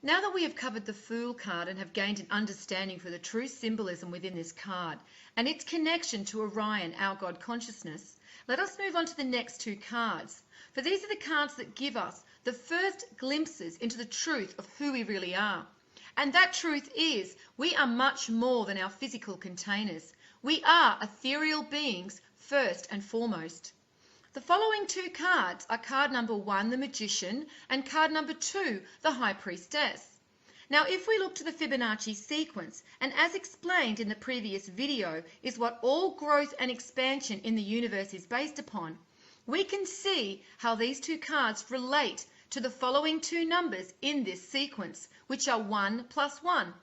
Now that we have covered the Fool card and have gained an understanding for the true symbolism within this card and its connection to Orion, our God consciousness, let us move on to the next two cards. For these are the cards that give us the first glimpses into the truth of who we really are. And that truth is, we are much more than our physical containers. We are ethereal beings first and foremost. The following two cards are card number 1, the Magician, and card number 2, the High Priestess. Now, if we look to the Fibonacci sequence, and as explained in the previous video, is what all growth and expansion in the universe is based upon, we can see how these two cards relate to the following two numbers in this sequence, which are 1 plus 1.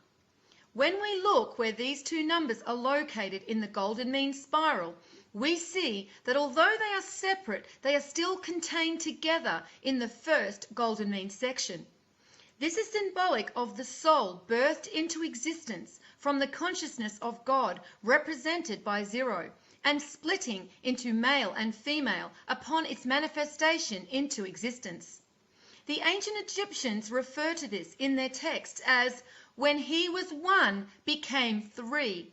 When we look where these two numbers are located in the golden mean spiral, we see that although they are separate, they are still contained together in the first golden mean section. This is symbolic of the soul birthed into existence from the consciousness of God, represented by 0, and splitting into male and female upon its manifestation into existence. The ancient Egyptians refer to this in their texts as when he was 1 became 3.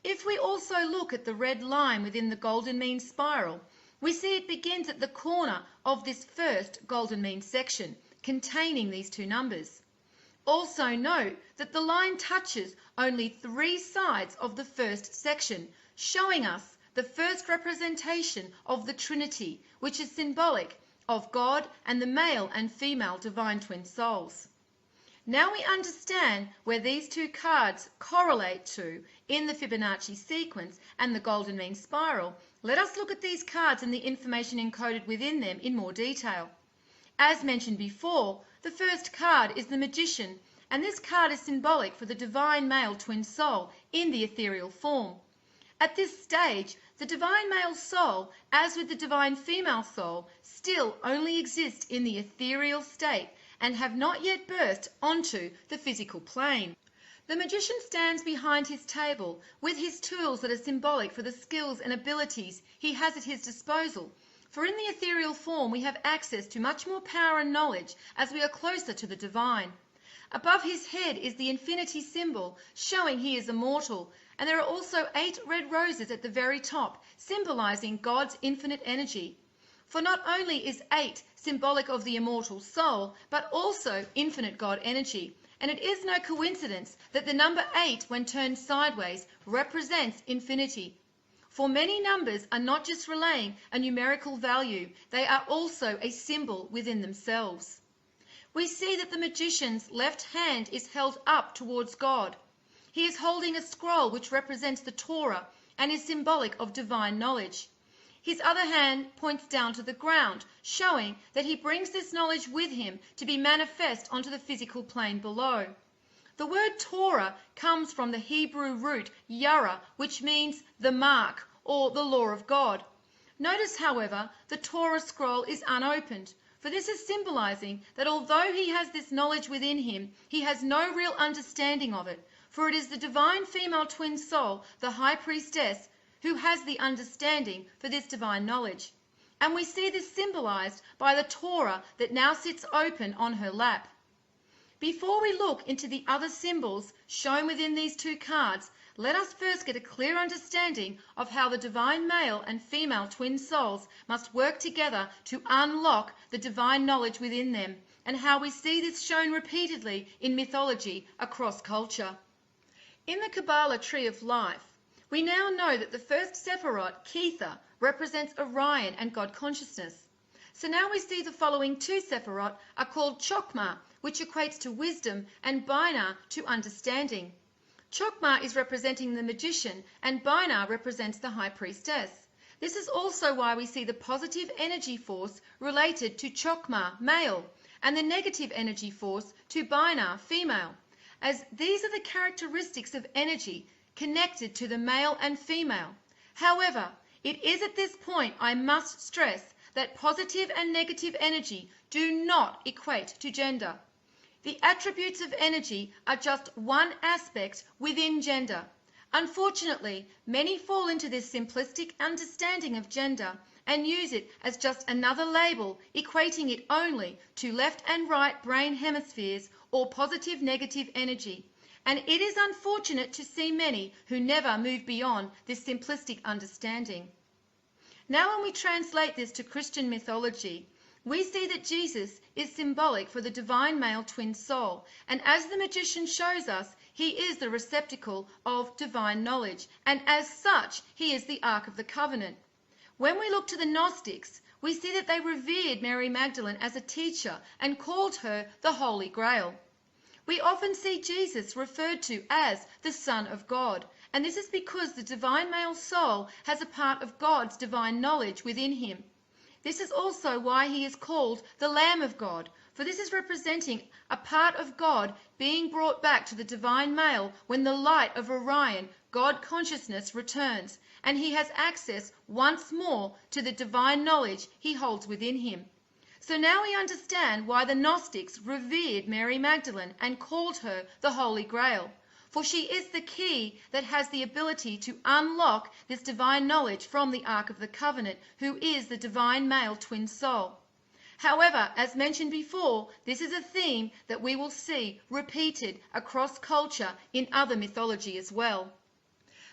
If we also look at the red line within the golden mean spiral, we see it begins at the corner of this first golden mean section, containing these two numbers. Also note that the line touches only 3 sides of the first section, showing us the first representation of the Trinity, which is symbolic of God and the male and female divine twin souls. Now we understand where these two cards correlate to in the Fibonacci sequence and the golden mean spiral. Let us look at these cards and the information encoded within them in more detail. As mentioned before, the first card is the Magician, and this card is symbolic for the divine male twin soul in the ethereal form. At this stage, the divine male soul, as with the divine female soul, still only exists in the ethereal state and have not yet burst onto the physical plane. The Magician stands behind his table with his tools that are symbolic for the skills and abilities he has at his disposal. For in the ethereal form we have access to much more power and knowledge as we are closer to the divine. Above his head is the infinity symbol, showing he is immortal, and there are also 8 red roses at the very top, symbolizing God's infinite energy. For not only is 8 symbolic of the immortal soul, but also infinite God energy. And it is no coincidence that the number 8, when turned sideways, represents infinity. For many numbers are not just relaying a numerical value, they are also a symbol within themselves. We see that the Magician's left hand is held up towards God. He is holding a scroll which represents the Torah and is symbolic of divine knowledge. His other hand points down to the ground, showing that he brings this knowledge with him to be manifest onto the physical plane below. The word Torah comes from the Hebrew root yara, which means the mark or the law of God. Notice, however, the Torah scroll is unopened, for this is symbolizing that although he has this knowledge within him, he has no real understanding of it, for it is the divine female twin soul, the High Priestess, who has the understanding for this divine knowledge. And we see this symbolized by the Torah that now sits open on her lap. Before we look into the other symbols shown within these two cards, let us first get a clear understanding of how the divine male and female twin souls must work together to unlock the divine knowledge within them, and how we see this shown repeatedly in mythology across culture. In the Kabbalah Tree of Life, we now know that the first Sephirot, Kether, represents Orion and God consciousness. So now we see the following two Sephirot are called Chokmah, which equates to wisdom, and Binah to understanding. Chokmah is representing the Magician, and Binah represents the High Priestess. This is also why we see the positive energy force related to Chokmah, male, and the negative energy force to Binah, female, as these are the characteristics of energy connected to the male and female. However, it is at this point I must stress that positive and negative energy do not equate to gender. The attributes of energy are just one aspect within gender. Unfortunately, many fall into this simplistic understanding of gender and use it as just another label, equating it only to left and right brain hemispheres or positive negative energy. And it is unfortunate to see many who never move beyond this simplistic understanding. Now, when we translate this to Christian mythology, we see that Jesus is symbolic for the divine male twin soul, and as the magician shows us, he is the receptacle of divine knowledge, and as such, he is the Ark of the Covenant. When we look to the Gnostics, we see that they revered Mary Magdalene as a teacher and called her the Holy Graal. We often see Jesus referred to as the Son of God, and this is because the divine male soul has a part of God's divine knowledge within him. This is also why he is called the Lamb of God, for this is representing a part of God being brought back to the divine male when the light of Orion, God consciousness, returns, and he has access once more to the divine knowledge he holds within him. So now we understand why the Gnostics revered Mary Magdalene and called her the Holy Grail, for she is the key that has the ability to unlock this divine knowledge from the Ark of the Covenant, who is the divine male twin soul. However, as mentioned before, this is a theme that we will see repeated across culture in other mythology as well.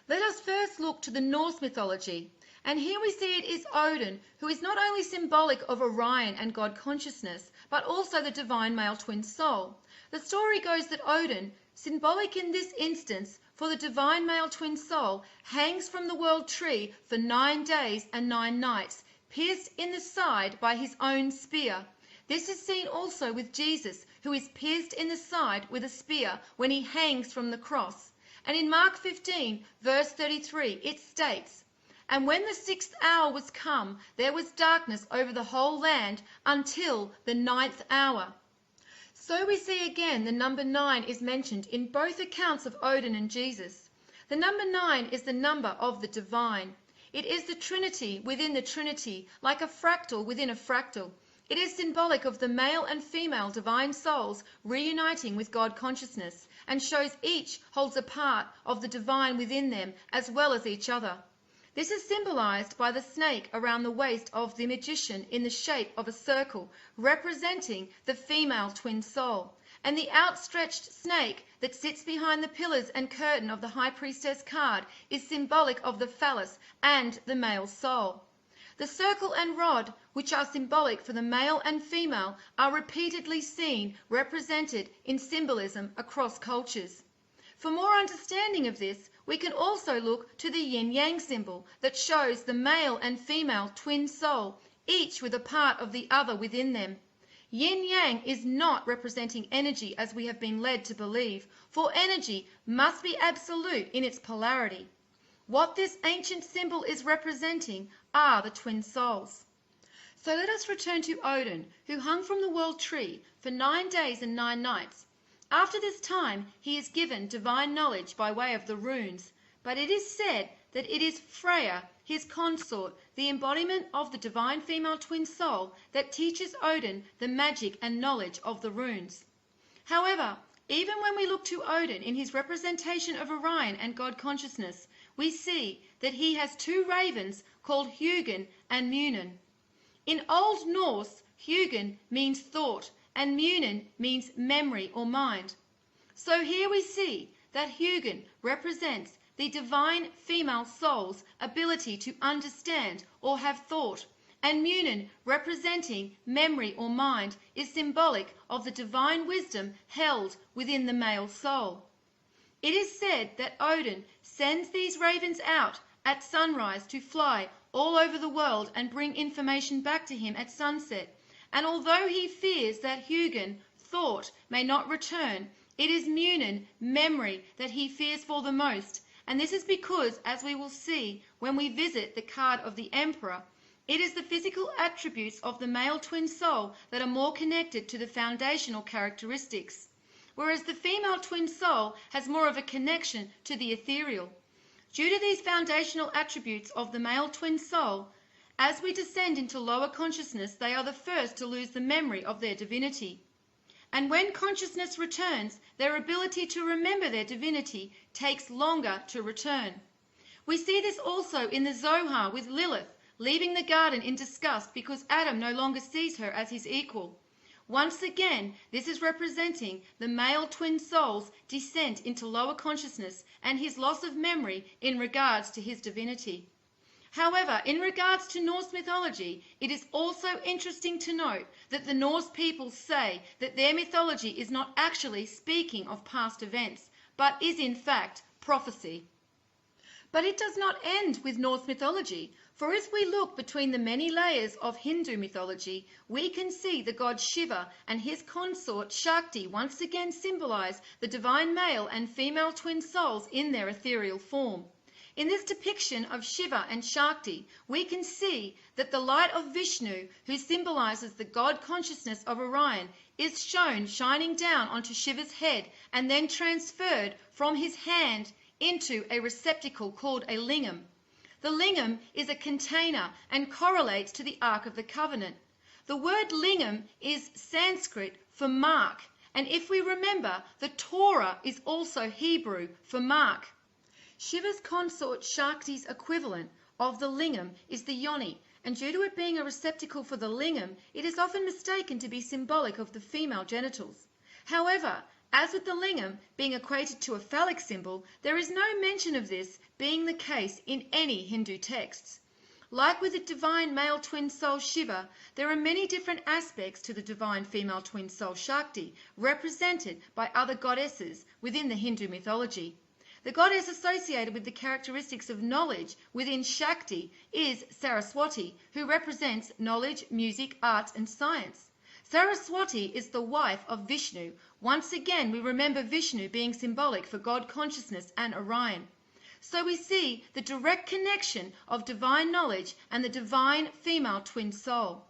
Let us first look to the Norse mythology. And here we see it is Odin, who is not only symbolic of Orion and God consciousness, but also the divine male twin soul. The story goes that Odin, symbolic in this instance for the divine male twin soul, hangs from the world tree for 9 days and 9 nights, pierced in the side by his own spear. This is seen also with Jesus, who is pierced in the side with a spear when he hangs from the cross. And in Mark 15, verse 33, it states, "And when the 6th hour was come, there was darkness over the whole land until the 9th hour." So we see again the number 9 is mentioned in both accounts of Odin and Jesus. The number 9 is the number of the divine. It is the Trinity within the Trinity, like a fractal within a fractal. It is symbolic of the male and female divine souls reuniting with God consciousness, and shows each holds a part of the divine within them as well as each other. This is symbolized by the snake around the waist of the magician in the shape of a circle, representing the female twin soul, and the outstretched snake that sits behind the pillars and curtain of the high priestess card is symbolic of the phallus and the male soul. The circle and rod, which are symbolic for the male and female, are repeatedly seen represented in symbolism across cultures. For more understanding of this, we can also look to the yin-yang symbol that shows the male and female twin soul, each with a part of the other within them. Yin-yang is not representing energy as we have been led to believe, for energy must be absolute in its polarity. What this ancient symbol is representing are the twin souls. So let us return to Odin, who hung from the world tree for 9 days and 9 nights. After this time, he is given divine knowledge by way of the runes, but it is said that it is Freya, his consort, the embodiment of the divine female twin soul, that teaches Odin the magic and knowledge of the runes. However, even when we look to Odin in his representation of Orion and God consciousness, we see that he has 2 ravens called Hugin and Munin. In Old Norse, Hugin means thought, and Munin means memory or mind. So here we see that Hugin represents the divine female soul's ability to understand or have thought, and Munin, representing memory or mind, is symbolic of the divine wisdom held within the male soul. It is said that Odin sends these ravens out at sunrise to fly all over the world and bring information back to him at sunset. And although he fears that Hugin, thought, may not return, it is Munin, memory, that he fears for the most. And this is because, as we will see when we visit the card of the Emperor, it is the physical attributes of the male twin soul that are more connected to the foundational characteristics, whereas the female twin soul has more of a connection to the ethereal. Due to these foundational attributes of the male twin soul, as we descend into lower consciousness, they are the first to lose the memory of their divinity. And when consciousness returns, their ability to remember their divinity takes longer to return. We see this also in the Zohar with Lilith, leaving the garden in disgust because Adam no longer sees her as his equal. Once again, this is representing the male twin soul's descent into lower consciousness and his loss of memory in regards to his divinity. However, in regards to Norse mythology, it is also interesting to note that the Norse people say that their mythology is not actually speaking of past events, but is in fact prophecy. But it does not end with Norse mythology, for as we look between the many layers of Hindu mythology, we can see the god Shiva and his consort Shakti once again symbolize the divine male and female twin souls in their ethereal form. In this depiction of Shiva and Shakti, we can see that the light of Vishnu, who symbolizes the God consciousness of Orion, is shown shining down onto Shiva's head and then transferred from his hand into a receptacle called a lingam. The lingam is a container and correlates to the Ark of the Covenant. The word lingam is Sanskrit for mark, and if we remember, the Torah is also Hebrew for mark. Shiva's consort Shakti's equivalent of the lingam is the yoni, and due to it being a receptacle for the lingam, it is often mistaken to be symbolic of the female genitals. However, as with the lingam being equated to a phallic symbol, there is no mention of this being the case in any Hindu texts. Like with the divine male twin soul Shiva, there are many different aspects to the divine female twin soul Shakti, represented by other goddesses within the Hindu mythology. The goddess associated with the characteristics of knowledge within Shakti is Saraswati, who represents knowledge, music, arts, and science. Saraswati is the wife of Vishnu. Once again, we remember Vishnu being symbolic for God consciousness and Orion. So we see the direct connection of divine knowledge and the divine female twin soul.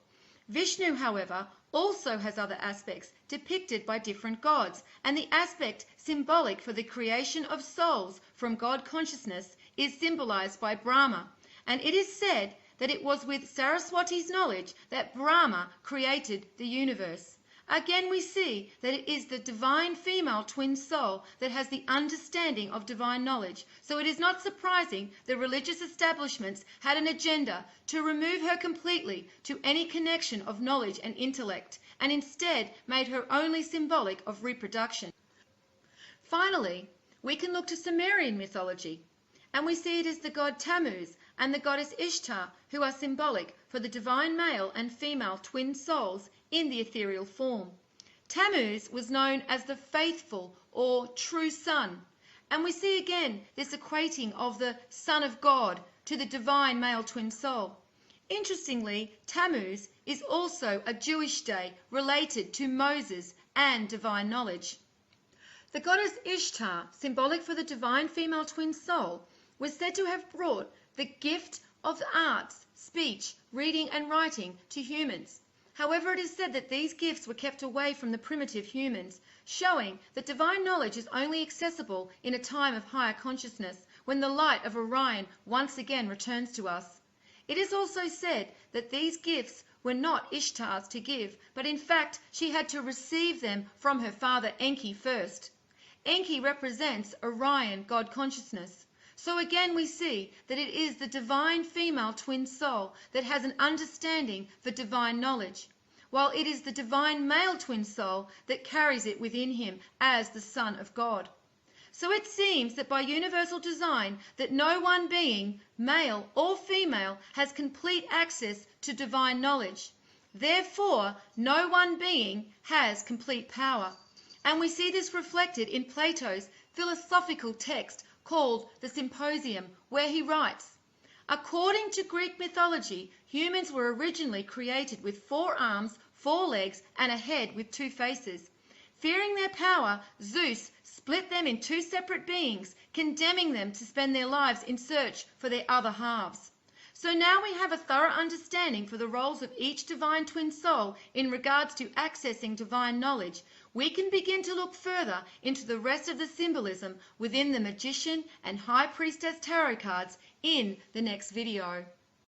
Vishnu, however, also has other aspects depicted by different gods, and the aspect symbolic for the creation of souls from God consciousness is symbolized by Brahma, and it is said that it was with Saraswati's knowledge that Brahma created the universe. Again, we see that it is the divine female twin soul that has the understanding of divine knowledge, so it is not surprising the religious establishments had an agenda to remove her completely to any connection of knowledge and intellect, and instead made her only symbolic of reproduction. Finally, we can look to Sumerian mythology, and we see it as the god Tammuz and the goddess Ishtar, who are symbolic for the divine male and female twin souls in the ethereal form. Tammuz was known as the faithful or true sun, and we see again this equating of the Son of God to the divine male twin soul. Interestingly, Tammuz is also a Jewish day related to Moses and divine knowledge. The goddess Ishtar, symbolic for the divine female twin soul, was said to have brought the gift of the arts, speech, reading and writing to humans. However, it is said that these gifts were kept away from the primitive humans, showing that divine knowledge is only accessible in a time of higher consciousness, when the light of Orion once again returns to us. It is also said that these gifts were not Ishtar's to give, but in fact she had to receive them from her father Enki first. Enki represents Orion, God consciousness. So again we see that it is the divine female twin soul that has an understanding for divine knowledge, while it is the divine male twin soul that carries it within him as the Son of God. So it seems that by universal design that no one being, male or female, has complete access to divine knowledge. Therefore, no one being has complete power. And we see this reflected in Plato's philosophical text called the Symposium, where he writes, "According to Greek mythology, humans were originally created with 4 arms, 4 legs, and a head with 2 faces. Fearing their power, Zeus split them in 2 separate beings, condemning them to spend their lives in search for their other halves. So now we have a thorough understanding for the roles of each divine twin soul in regards to accessing divine knowledge. We can begin to look further into the rest of the symbolism within the Magician and High Priestess tarot cards in the next video."